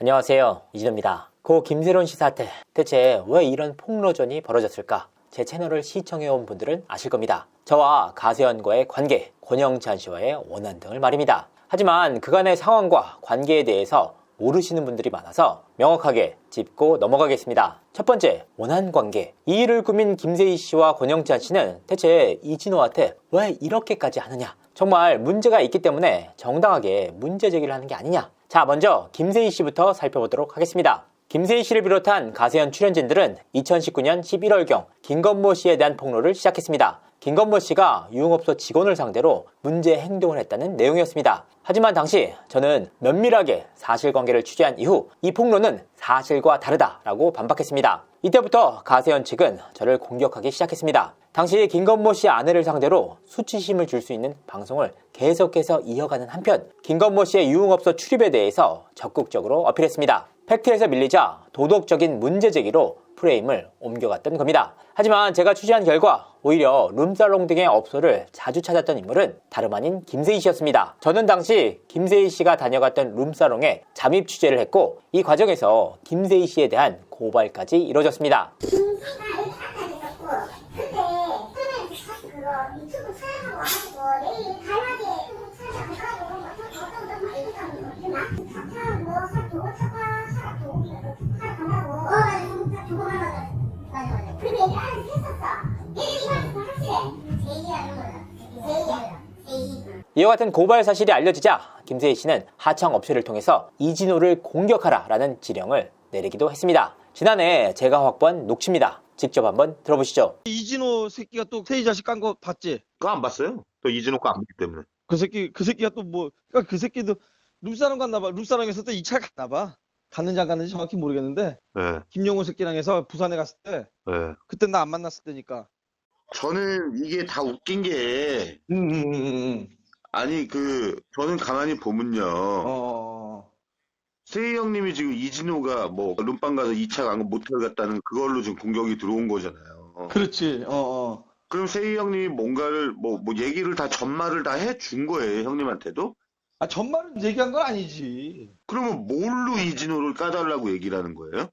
안녕하세요, 이진호입니다. 고 김세론 씨 사태, 대체 왜 이런 폭로전이 벌어졌을까? 제 채널을 시청해온 분들은 아실 겁니다. 저와 가세현과의 관계, 권영찬 씨와의 원한 등을 말입니다. 하지만 그간의 상황과 관계에 대해서 모르시는 분들이 많아서 명확하게 짚고 넘어가겠습니다. 첫 번째, 원한 관계. 이 일을 꾸민 김세희 씨와 권영찬 씨는 대체 이진호한테 왜 이렇게까지 하느냐? 정말 문제가 있기 때문에 정당하게 문제 제기를 하는 게 아니냐? 자, 먼저 김세희 씨부터 살펴보도록 하겠습니다. 김세희 씨를 비롯한 가세현 출연진들은 2019년 11월경 김건모 씨에 대한 폭로를 시작했습니다. 김건모 씨가 유흥업소 직원을 상대로 문제 행동을 했다는 내용이었습니다. 하지만 당시 저는 면밀하게 사실관계를 취재한 이후 이 폭로는 사실과 다르다라고 반박했습니다. 이때부터 가세현 측은 저를 공격하기 시작했습니다. 당시 김건모 씨 아내를 상대로 수치심을 줄 수 있는 방송을 계속해서 이어가는 한편 김건모 씨의 유흥업소 출입에 대해서 적극적으로 어필했습니다. 팩트에서 밀리자 도덕적인 문제 제기로 프레임을 옮겨갔던 겁니다. 하지만 제가 취재한 결과 오히려 룸살롱 등의 업소를 자주 찾았던 인물은 다름 아닌 김세희 씨였습니다. 저는 당시 김세희 씨가 다녀갔던 룸살롱에 잠입 취재를 했고 이 과정에서 김세희 씨에 대한 고발까지 이뤄졌습니다. 유튜브 촬영하고 와가지고 내일 가요하게 촬영 안 가지고 어떤 말이 있다는 사탕 뭐 사도 사과 간다고 맞아 근데 얘기 안 했었어 얘기 이거 확실해 제이야 이와 같은 고발 사실이 알려지자 김세희 씨는 하청 업체를 통해서 이진호를 공격하라 라는 지령을 내리기도 했습니다. 지난해 제가 확보한 녹취입니다. 직접 한번 들어보시죠. 이진호 새끼가 또 세희 자식 깐 거 봤지? 그거 안 봤어요. 또 이진호 거 안 보기 때문에. 그 새끼가 또 뭐, 그러니까 그 새끼도 룸사롱 갔나 봐. 룸사롱에서 또 2차 갔나 봐. 갔는지 안 갔는지 정확히 모르겠는데. 네. 김용호 새끼랑 해서 부산에 갔을 때. 네. 그때 나 안 만났을 때니까. 저는 이게 다 웃긴 게, 아니, 저는 가만히 보면요. 세희 형님이 지금 이진호가 뭐, 룸빵 가서 2차 간 거 모텔 갔다는 그걸로 지금 공격이 들어온 거잖아요. 그렇지. 그럼 세희 형님이 뭔가를, 얘기를 다, 전말을 다 해준 거예요, 형님한테도? 아, 전말은 얘기한 건 아니지. 그러면 뭘로 이진호를 까달라고 얘기를 하는 거예요?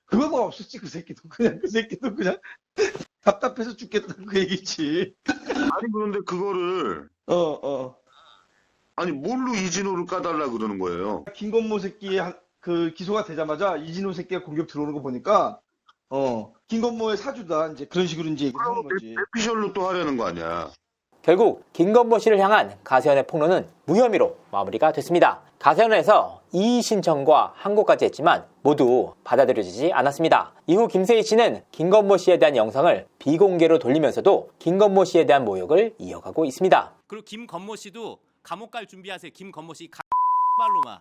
그건 뭐 없었지, 그 새끼도. 그 새끼도 그냥 답답해서 죽겠다는 그 얘기지. 아니, 그런데 그거를, 아니, 뭘로 이진호를 까달라 그러는 거예요? 김건모 새끼의 그 기소가 되자마자 이진호 새끼가 공격 들어오는 거 보니까, 김건모의 사주다. 이제 그런 식으로 이제 얘기를 하는 거지. 에피셜로 또 하려는 거 아니야? 결국 김건모 씨를 향한 가세현의 폭로는 무혐의로 마무리가 됐습니다. 가세현에서 이의 신청과 항고까지 했지만 모두 받아들여지지 않았습니다. 이후 김세희 씨는 김건모 씨에 대한 영상을 비공개로 돌리면서도 김건모 씨에 대한 모욕을 이어가고 있습니다. 그리고 김건모 씨도 감옥 갈 준비하세요. 김건모 씨 발로마,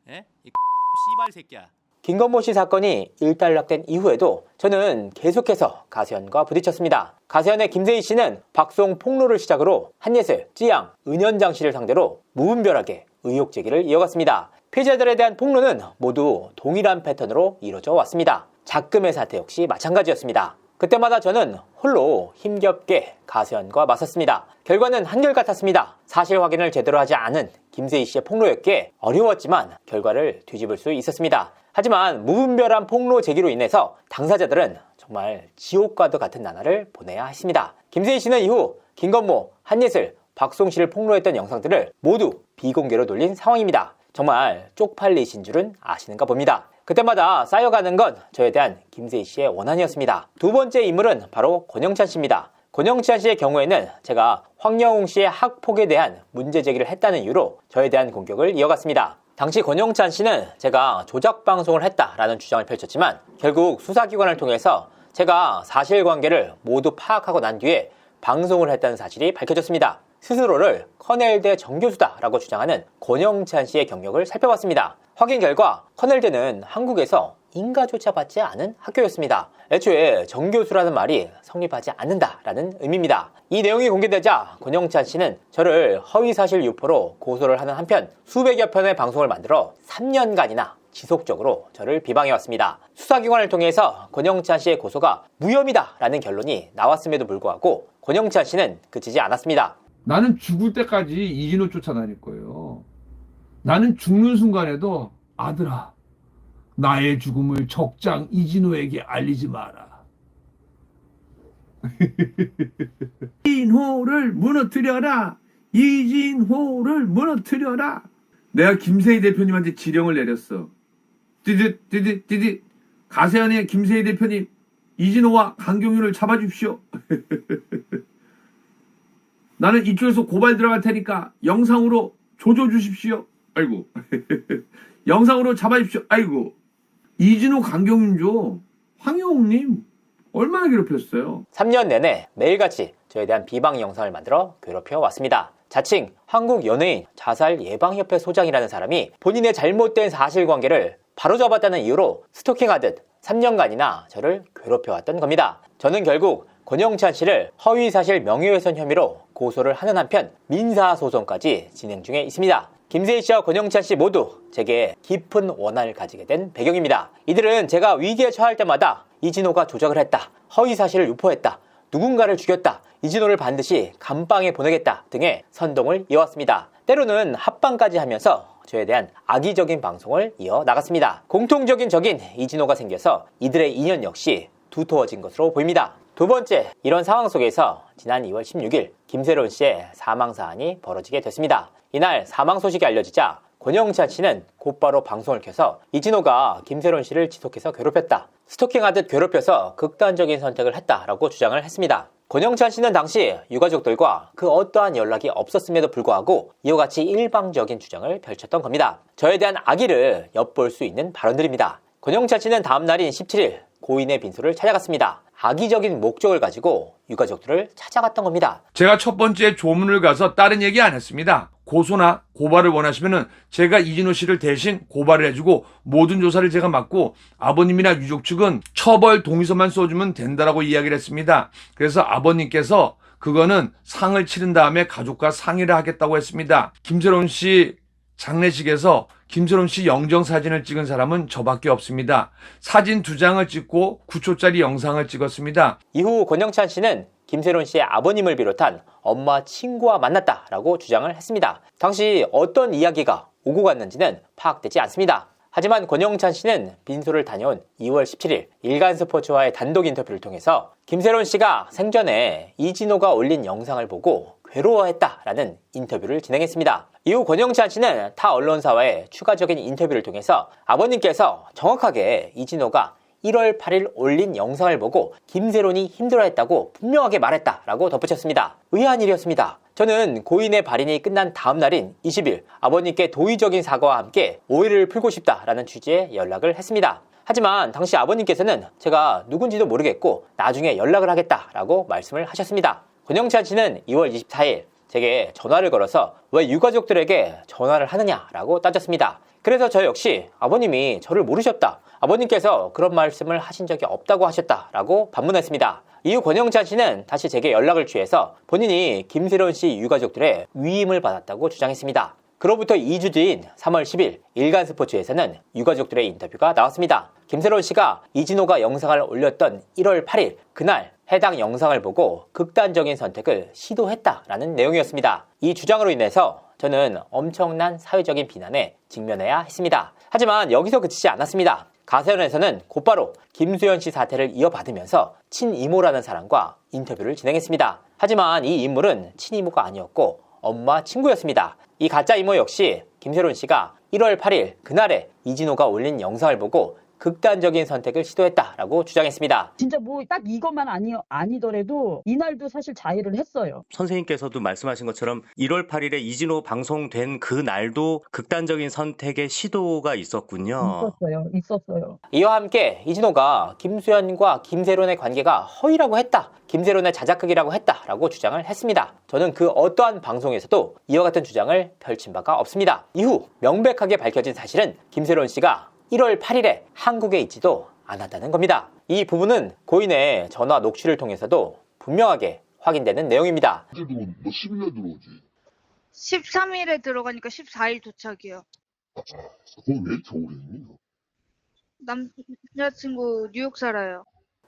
예? 이 씨발 새끼야. 김건모 씨 사건이 일단락된 이후에도 저는 계속해서 가세현과 부딪혔습니다. 가세현의 김세희 씨는 박송 폭로를 시작으로 한예슬, 찌양, 은현장 씨를 상대로 무분별하게 의혹 제기를 이어갔습니다. 피해자들에 대한 폭로는 모두 동일한 패턴으로 이루어져 왔습니다. 작금의 사태 역시 마찬가지였습니다. 그때마다 저는 홀로 힘겹게 가세현과 맞섰습니다. 결과는 한결같았습니다. 사실 확인을 제대로 하지 않은 김세희 씨의 폭로였기에 어려웠지만 결과를 뒤집을 수 있었습니다. 하지만 무분별한 폭로 제기로 인해서 당사자들은 정말 지옥과도 같은 나날을 보내야 했습니다. 김세희 씨는 이후 김건모, 한예슬, 박송 씨를 폭로했던 영상들을 모두 비공개로 돌린 상황입니다. 정말 쪽팔리신 줄은 아시는가 봅니다. 그때마다 쌓여가는 건 저에 대한 김세희 씨의 원한이었습니다. 두 번째 인물은 바로 권영찬 씨입니다. 권영찬 씨의 경우에는 제가 황영웅 씨의 학폭에 대한 문제 제기를 했다는 이유로 저에 대한 공격을 이어갔습니다. 당시 권영찬 씨는 제가 조작 방송을 했다라는 주장을 펼쳤지만 결국 수사기관을 통해서 제가 사실관계를 모두 파악하고 난 뒤에 방송을 했다는 사실이 밝혀졌습니다. 스스로를 커넬대 정교수다라고 주장하는 권영찬 씨의 경력을 살펴봤습니다. 확인 결과 커넬대는 한국에서 인가조차 받지 않은 학교였습니다. 애초에 정교수라는 말이 성립하지 않는다라는 의미입니다. 이 내용이 공개되자 권영찬 씨는 저를 허위사실 유포로 고소를 하는 한편 수백여 편의 방송을 만들어 3년간이나 지속적으로 저를 비방해왔습니다. 수사기관을 통해서 권영찬 씨의 고소가 무혐의다라는 결론이 나왔음에도 불구하고 권영찬 씨는 그치지 않았습니다. 나는 죽을 때까지 이진호 쫓아다닐 거예요. 나는 죽는 순간에도 아들아 나의 죽음을 족장 이진호에게 알리지 마라. 이진호를 무너뜨려라. 이진호를 무너뜨려라. 내가 김세희 대표님한테 지령을 내렸어. 띠짓 가세안의 김세희 대표님, 이진호와 강경윤을 잡아주십시오. 나는 이쪽에서 고발 들어갈 테니까 영상으로 조져주십시오. 아이고. 영상으로 잡아주십시오. 아이고. 이진호 강경윤조 황영웅님 얼마나 괴롭혔어요. 3년 내내 매일같이 저에 대한 비방 영상을 만들어 괴롭혀 왔습니다. 자칭 한국연예인 자살예방협회 소장이라는 사람이 본인의 잘못된 사실관계를 바로잡았다는 이유로 스토킹하듯 3년간이나 저를 괴롭혀왔던 겁니다. 저는 결국 권영찬 씨를 허위사실 명예훼손 혐의로 고소를 하는 한편 민사소송까지 진행 중에 있습니다. 김세희 씨와 권영찬 씨 모두 제게 깊은 원한을 가지게 된 배경입니다. 이들은 제가 위기에 처할 때마다 이진호가 조작을 했다, 허위사실을 유포했다, 누군가를 죽였다, 이진호를 반드시 감방에 보내겠다 등의 선동을 이어왔습니다. 때로는 합방까지 하면서 저에 대한 악의적인 방송을 이어나갔습니다. 공통적인 적인 이진호가 생겨서 이들의 인연 역시 두터워진 것으로 보입니다. 두 번째, 이런 상황 속에서 지난 2월 16일 김세론 씨의 사망사안이 벌어지게 됐습니다. 이날 사망 소식이 알려지자 권영찬 씨는 곧바로 방송을 켜서 이진호가 김세론 씨를 지속해서 괴롭혔다, 스토킹하듯 괴롭혀서 극단적인 선택을 했다라고 주장을 했습니다. 권영찬 씨는 당시 유가족들과 그 어떠한 연락이 없었음에도 불구하고 이와 같이 일방적인 주장을 펼쳤던 겁니다. 저에 대한 악의를 엿볼 수 있는 발언들입니다. 권영찬 씨는 다음 날인 17일 고인의 빈소를 찾아갔습니다. 악의적인 목적을 가지고 유가족들을 찾아갔던 겁니다. 제가 첫 번째 조문을 가서 다른 얘기 안 했습니다. 고소나 고발을 원하시면은 제가 이진호 씨를 대신 고발을 해주고 모든 조사를 제가 맡고 아버님이나 유족 측은 처벌 동의서만 써주면 된다라고 이야기를 했습니다. 그래서 아버님께서 그거는 상을 치른 다음에 가족과 상의를 하겠다고 했습니다. 김세론 씨 장례식에서 김세론 씨 영정사진을 찍은 사람은 저밖에 없습니다. 사진 2장을 찍고 9초짜리 영상을 찍었습니다. 이후 권영찬 씨는 김세론 씨의 아버님을 비롯한 엄마 친구와 만났다라고 주장을 했습니다. 당시 어떤 이야기가 오고 갔는지는 파악되지 않습니다. 하지만 권영찬 씨는 빈소를 다녀온 2월 17일 일간스포츠와의 단독 인터뷰를 통해서 김세론 씨가 생전에 이진호가 올린 영상을 보고 괴로워했다라는 인터뷰를 진행했습니다. 이후 권영찬 씨는 타 언론사와의 추가적인 인터뷰를 통해서 아버님께서 정확하게 이진호가 1월 8일 올린 영상을 보고 김세론이 힘들어했다고 분명하게 말했다라고 덧붙였습니다. 의아한 일이었습니다. 저는 고인의 발인이 끝난 다음 날인 20일 아버님께 도의적인 사과와 함께 오해를 풀고 싶다라는 취지의 연락을 했습니다. 하지만 당시 아버님께서는 제가 누군지도 모르겠고 나중에 연락을 하겠다라고 말씀을 하셨습니다. 권영찬 씨는 2월 24일 제게 전화를 걸어서 왜 유가족들에게 전화를 하느냐라고 따졌습니다. 그래서 저 역시 아버님이 저를 모르셨다, 아버님께서 그런 말씀을 하신 적이 없다고 하셨다라고 반문했습니다. 이후 권영찬 씨는 다시 제게 연락을 취해서 본인이 김세론 씨 유가족들의 위임을 받았다고 주장했습니다. 그로부터 2주 뒤인 3월 10일 일간스포츠에서는 유가족들의 인터뷰가 나왔습니다. 김세론 씨가 이진호가 영상을 올렸던 1월 8일 그날 해당 영상을 보고 극단적인 선택을 시도했다라는 내용이었습니다. 이 주장으로 인해서 저는 엄청난 사회적인 비난에 직면해야 했습니다. 하지만 여기서 그치지 않았습니다. 가세연에서는 곧바로 김수현 씨 사태를 이어받으면서 친이모라는 사람과 인터뷰를 진행했습니다. 하지만 이 인물은 친이모가 아니었고 엄마 친구였습니다. 이 가짜 이모 역시 김세론 씨가 1월 8일 그날에 이진호가 올린 영상을 보고 극단적인 선택을 시도했다라고 주장했습니다. 진짜 뭐 딱 이것만 아니더라도 이날도 사실 자해를 했어요. 선생님께서도 말씀하신 것처럼 1월 8일에 이진호 방송된 그 날도 극단적인 선택의 시도가 있었군요. 있었어요. 이와 함께 이진호가 김수현과 김세론의 관계가 허위라고 했다, 김세론의 자작극이라고 했다라고 주장을 했습니다. 저는 그 어떠한 방송에서도 이와 같은 주장을 펼친 바가 없습니다. 이후 명백하게 밝혀진 사실은 김세론 씨가 1월 8일에 한국에 있지도 않았다는 겁니다. 이 부분은 고인의 전화 녹취를 통해서도 분명하게 확인되는 내용입니다. 뭐 10일에 들어오지. 13일에 들어가니까 14일 도착이요. 그건 왜 이렇게 오래 했니? 남자친구 뉴욕 살아요.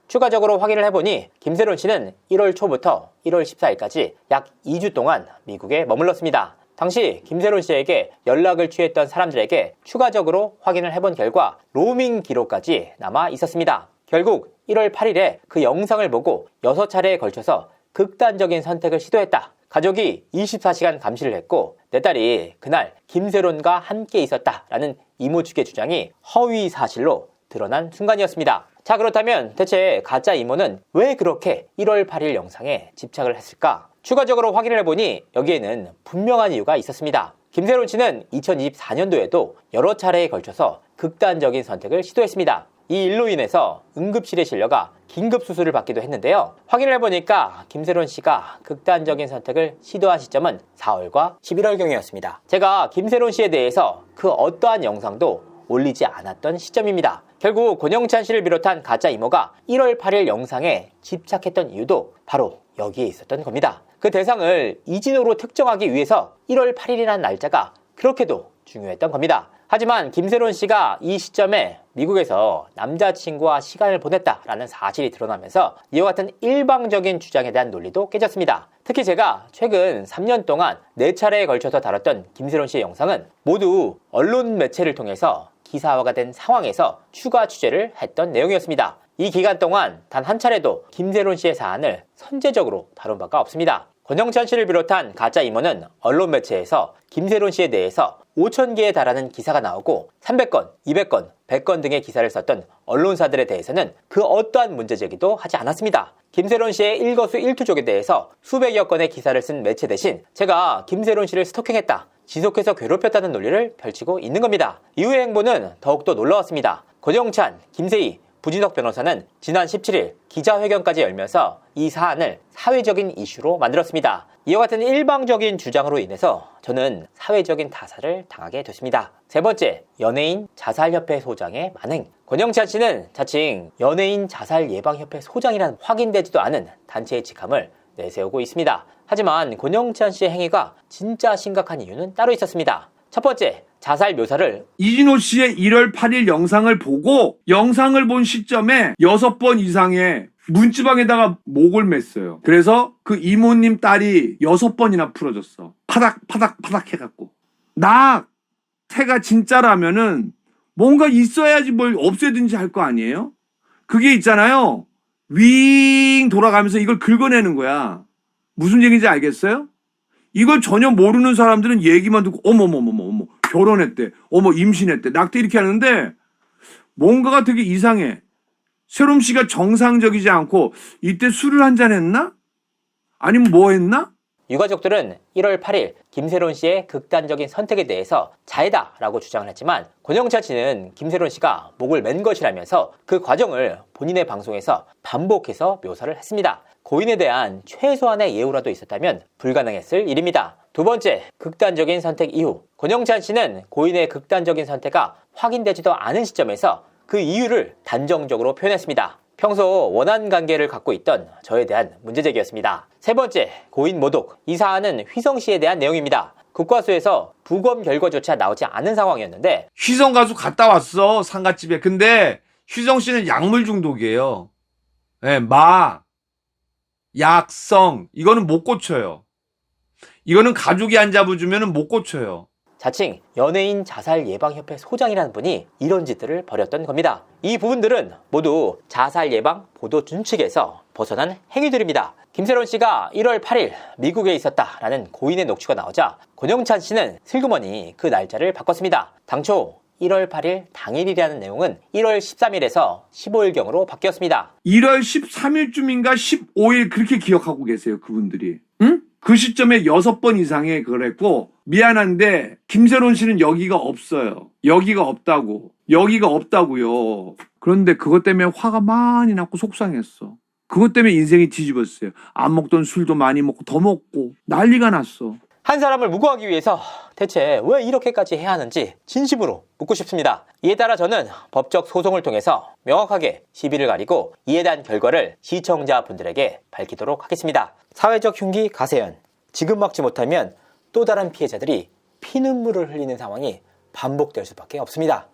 추가적으로 확인을 해보니 김세론 씨는 1월 초부터 1월 14일까지 약 2주 동안 미국에 머물렀습니다. 당시 김세론 씨에게 연락을 취했던 사람들에게 추가적으로 확인을 해본 결과 로밍 기록까지 남아 있었습니다. 결국 1월 8일에 그 영상을 보고 6차례에 걸쳐서 극단적인 선택을 시도했다. 가족이 24시간 감시를 했고 내 딸이 그날 김세론과 함께 있었다라는 이모 측의 주장이 허위 사실로 드러난 순간이었습니다. 자, 그렇다면 대체 가짜 이모는 왜 그렇게 1월 8일 영상에 집착을 했을까? 추가적으로 확인을 해보니 여기에는 분명한 이유가 있었습니다. 김세론 씨는 2024년도에도 여러 차례에 걸쳐서 극단적인 선택을 시도했습니다. 이 일로 인해서 응급실에 실려가 긴급 수술을 받기도 했는데요. 확인을 해보니까 김세론 씨가 극단적인 선택을 시도한 시점은 4월과 11월경이었습니다. 제가 김세론 씨에 대해서 그 어떠한 영상도 올리지 않았던 시점입니다. 결국 권영찬 씨를 비롯한 가짜 이모가 1월 8일 영상에 집착했던 이유도 바로 여기에 있었던 겁니다. 그 대상을 이진호로 특정하기 위해서 1월 8일이라는 날짜가 그렇게도 중요했던 겁니다. 하지만 김세론 씨가 이 시점에 미국에서 남자친구와 시간을 보냈다라는 사실이 드러나면서 이와 같은 일방적인 주장에 대한 논리도 깨졌습니다. 특히 제가 최근 3년 동안 4차례에 걸쳐서 다뤘던 김세론 씨의 영상은 모두 언론 매체를 통해서 기사화가 된 상황에서 추가 취재를 했던 내용이었습니다. 이 기간 동안 단 한 차례도 김세론 씨의 사안을 선제적으로 다룬 바가 없습니다. 권영찬 씨를 비롯한 가짜 이모는 언론 매체에서 김세론 씨에 대해서 5,000개에 달하는 기사가 나오고 300건, 200건, 100건 등의 기사를 썼던 언론사들에 대해서는 그 어떠한 문제 제기도 하지 않았습니다. 김세론 씨의 일거수일투족에 대해서 수백여 건의 기사를 쓴 매체 대신 제가 김세론 씨를 스토킹했다, 지속해서 괴롭혔다는 논리를 펼치고 있는 겁니다. 이후의 행보는 더욱더 놀라웠습니다. 권영찬, 김세희, 부진석 변호사는 지난 17일 기자회견까지 열면서 이 사안을 사회적인 이슈로 만들었습니다. 이와 같은 일방적인 주장으로 인해서 저는 사회적인 타살을 당하게 됐습니다. 세 번째, 연예인 자살협회 소장의 만행. 권영찬 씨는 자칭 연예인 자살예방협회 소장이란 확인되지도 않은 단체의 직함을 내세우고 있습니다. 하지만 권영찬 씨의 행위가 진짜 심각한 이유는 따로 있었습니다. 첫 번째, 자살 묘사를 이진호 씨의 1월 8일 영상을 보고 영상을 본 시점에 6번 이상의 문지방에다가 목을 맸어요. 그래서 그 이모님 딸이 6번이나 풀어졌어. 파닥 해갖고. 태가 진짜라면은 뭔가 있어야지 뭘 없애든지 할 거 아니에요? 그게 있잖아요. 윙 돌아가면서 이걸 긁어내는 거야. 무슨 얘기인지 알겠어요? 이걸 전혀 모르는 사람들은 얘기만 듣고 어머 결혼했대, 어머 임신했대, 낙태 이렇게 하는데 뭔가가 되게 이상해. 세롬 씨가 정상적이지 않고 이때 술을 한잔 했나? 아니면 뭐 했나? 유가족들은 1월 8일 김세론 씨의 극단적인 선택에 대해서 자해다라고 주장을 했지만 권영찬 씨는 김세론 씨가 목을 맨 것이라면서 그 과정을 본인의 방송에서 반복해서 묘사를 했습니다. 고인에 대한 최소한의 예우라도 있었다면 불가능했을 일입니다. 두 번째, 극단적인 선택 이후. 권영찬 씨는 고인의 극단적인 선택가 확인되지도 않은 시점에서 그 이유를 단정적으로 표현했습니다. 평소 원한 관계를 갖고 있던 저에 대한 문제제기였습니다. 세 번째, 고인 모독. 이 사안은 휘성 씨에 대한 내용입니다. 국과수에서 부검 결과조차 나오지 않은 상황이었는데 휘성 가수 갔다 왔어, 상가집에. 근데 휘성 씨는 약물 중독이에요. 네, 약성. 이거는 못 고쳐요. 이거는 가족이 안 잡아주면 못 고쳐요. 자칭 연예인 자살예방협회 소장이라는 분이 이런 짓들을 벌였던 겁니다. 이 부분들은 모두 자살예방 보도 준칙에서 벗어난 행위들입니다. 김세론 씨가 1월 8일 미국에 있었다라는 고인의 녹취가 나오자 권영찬 씨는 슬그머니 그 날짜를 바꿨습니다. 당초 1월 8일 당일이라는 내용은 1월 13일에서 15일경으로 바뀌었습니다. 1월 13일쯤인가 15일 그렇게 기억하고 계세요, 그분들이. 응? 그 시점에 6번 이상의 그걸 했고, 미안한데 김세론 씨는 여기가 없어요. 여기가 없다고요. 그런데 그것 때문에 화가 많이 났고 속상했어. 그것 때문에 인생이 뒤집었어요. 안 먹던 술도 많이 먹고 더 먹고 난리가 났어. 한 사람을 무고하기 위해서 대체 왜 이렇게까지 해야 하는지 진심으로 묻고 싶습니다. 이에 따라 저는 법적 소송을 통해서 명확하게 시비를 가리고 이에 대한 결과를 시청자분들에게 밝히도록 하겠습니다. 사회적 흉기 가세연. 지금 막지 못하면 또 다른 피해자들이 피눈물을 흘리는 상황이 반복될 수밖에 없습니다.